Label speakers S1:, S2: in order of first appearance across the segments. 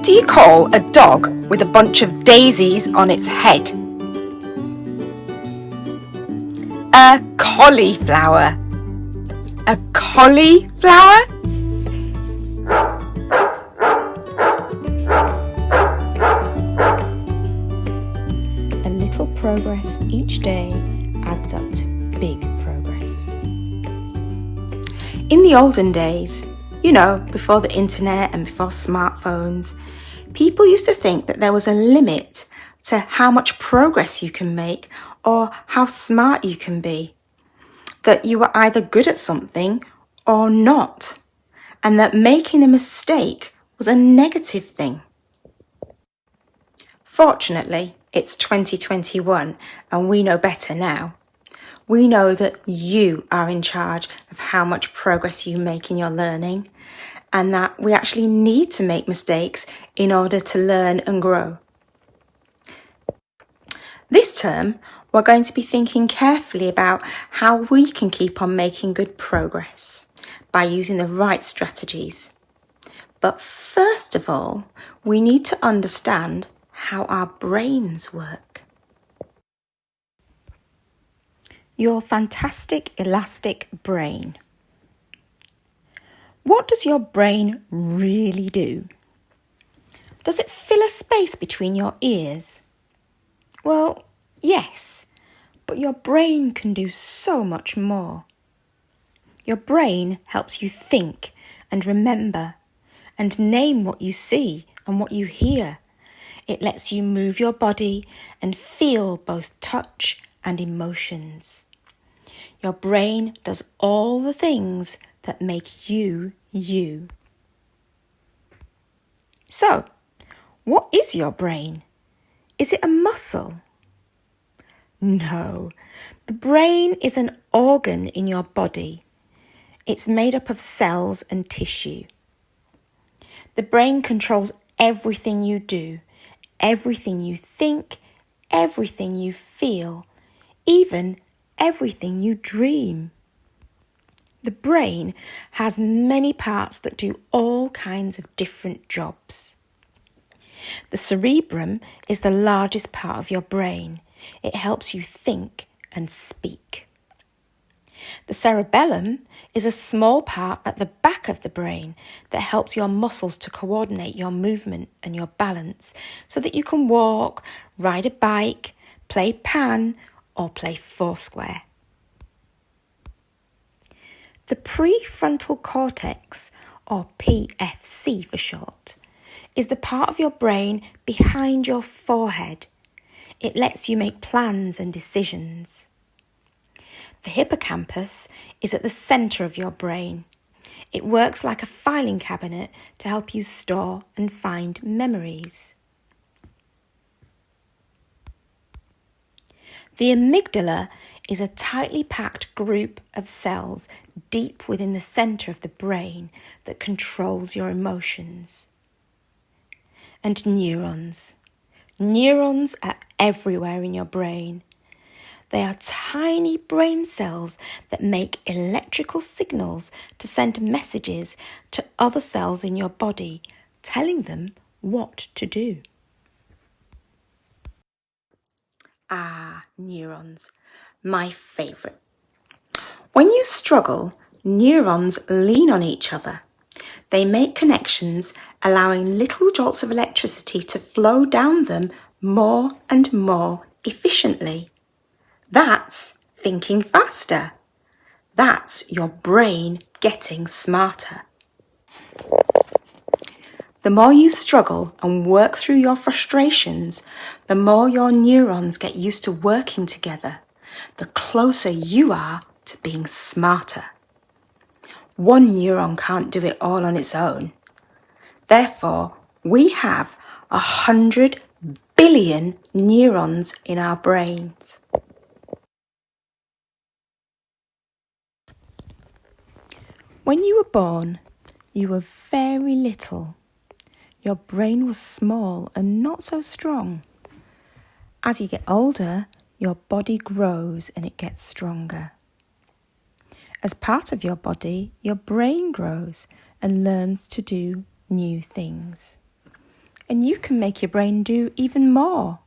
S1: do you call a dog with a bunch of daisies on its head? A cauliflower. A cauliflower? A little progress each day adds up to big progress. In the olden days, before the internet and before smartphones, people used to think that there was a limit to how much progress you can make or how smart you can be. That you were either good at something or not, and that making a mistake was a negative thing. Fortunately, it's 2021 and we know better now. We know that you are in charge of how much progress you make in your learning, and that we actually need to make mistakes in order to learn and grow. This term, we're going to be thinking carefully about how we can keep on making good progress by using the right strategies. But first of all, we need to understand how our brains work. Your fantastic elastic brain. What does your brain really do? Does it fill a space between your ears? Well, yes, but your brain can do so much more. Your brain helps you think and remember and name what you see and what you hear. It lets you move your body and feel both touch and emotions. Your brain does all the things that make you, you. So, what is your brain? Is it a muscle? No, the brain is an organ in your body. It's made up of cells and tissue. The brain controls everything you do, everything you think, everything you feel, even everything you dream. The brain has many parts that do all kinds of different jobs. The cerebrum is the largest part of your brain. It helps you think and speak. The cerebellum is a small part at the back of the brain that helps your muscles to coordinate your movement and your balance so that you can walk, ride a bike, play pan, or play foursquare. The prefrontal cortex, or PFC for short, is the part of your brain behind your forehead. It lets you make plans and decisions. The hippocampus is at the centre of your brain. It works like a filing cabinet to help you store and find memories. The amygdala is a tightly packed group of cells deep within the centre of the brain that controls your emotions. And neurons. Neurons are everywhere in your brain. They are tiny brain cells that make electrical signals to send messages to other cells in your body, telling them what to do. Neurons. My favourite. When you struggle, neurons lean on each other. They make connections, allowing little jolts of electricity to flow down them more and more efficiently. That's thinking faster. That's your brain getting smarter. The more you struggle and work through your frustrations, the more your neurons get used to working together, the closer you are to being smarter. One neuron can't do it all on its own. Therefore, we have 100 billion neurons in our brains. When you were born, you were very little. Your brain was small and not so strong. As you get older, your body grows and it gets stronger. As part of your body, your brain grows and learns to do new things. And you can make your brain do even more.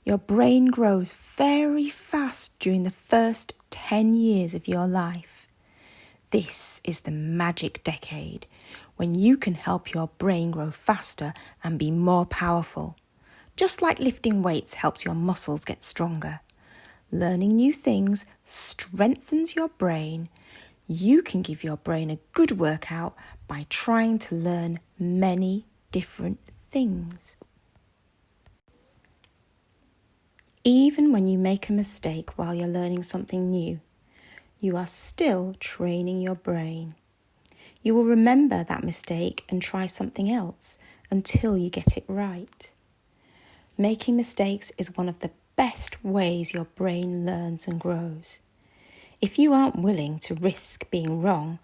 S1: Your brain grows very fast during the first 10 years of your life. This is the magic decade when you can help your brain grow faster and be more powerful. Just like lifting weights helps your muscles get stronger. Learning new things strengthens your brain. You can give your brain a good workout by trying to learn many different things. Even when you make a mistake while you're learning something new, you are still training your brain. You will remember that mistake and try something else until you get it right. Making mistakes is one of the best ways your brain learns and grows. If you aren't willing to risk being wrong,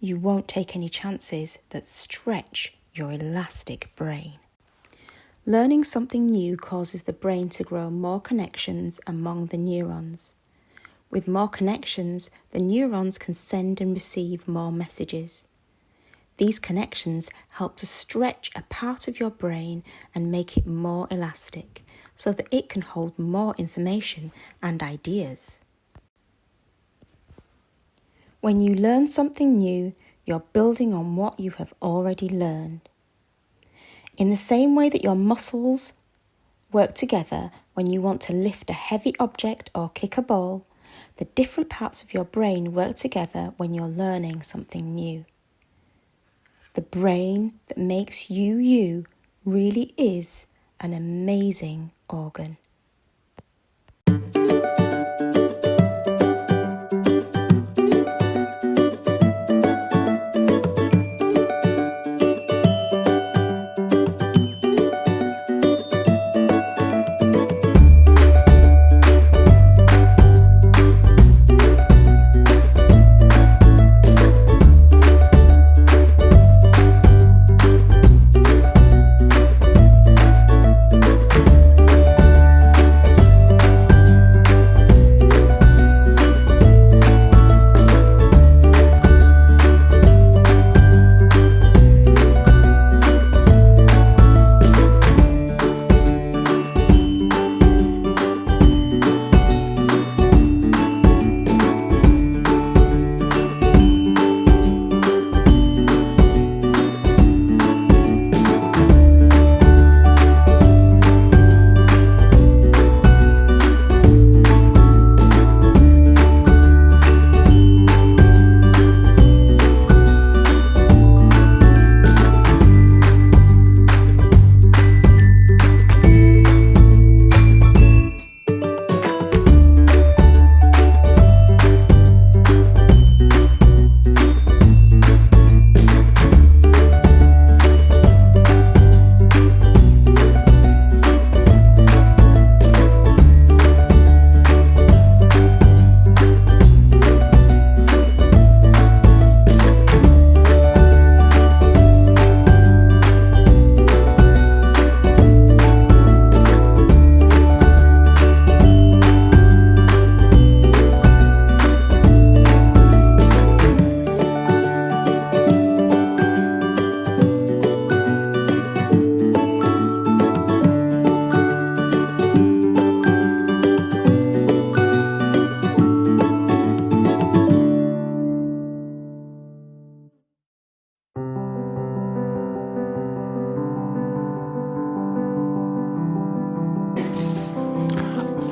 S1: you won't take any chances that stretch your elastic brain. Learning something new causes the brain to grow more connections among the neurons. With more connections, the neurons can send and receive more messages. These connections help to stretch a part of your brain and make it more elastic, so that it can hold more information and ideas. When you learn something new, you're building on what you have already learned. In the same way that your muscles work together when you want to lift a heavy object or kick a ball, the different parts of your brain work together when you're learning something new. The brain that makes you you really is an amazing organ.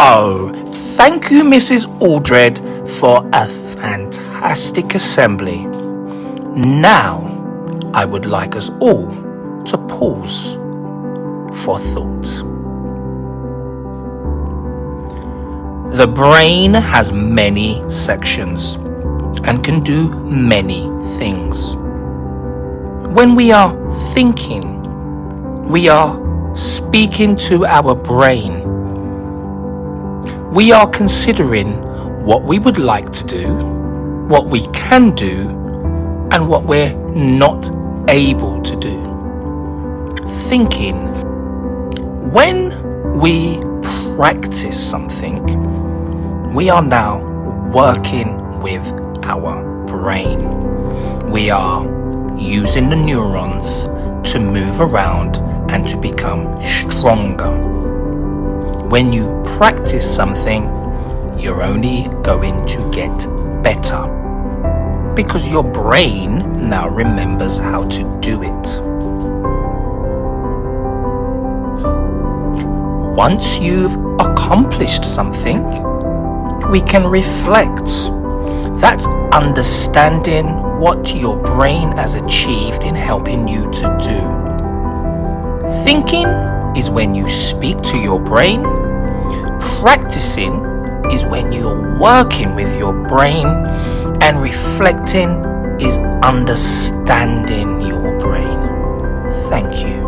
S2: Oh, thank you, Mrs. Aldred, for a fantastic assembly. Now, I would like us all to pause for thought. The brain has many sections and can do many things. When we are thinking, we are speaking to our brain. We are considering what we would like to do, what we can do, and what we're not able to do. Thinking. When we practice something, we are now working with our brain. We are using the neurons to move around and to become stronger. When you practice something, you're only going to get better because your brain now remembers how to do it. Once you've accomplished something, we can reflect. That's understanding what your brain has achieved in helping you to do. Thinking is when you speak to your brain. Practicing is when you're working with your brain. And reflecting is understanding your brain. Thank you.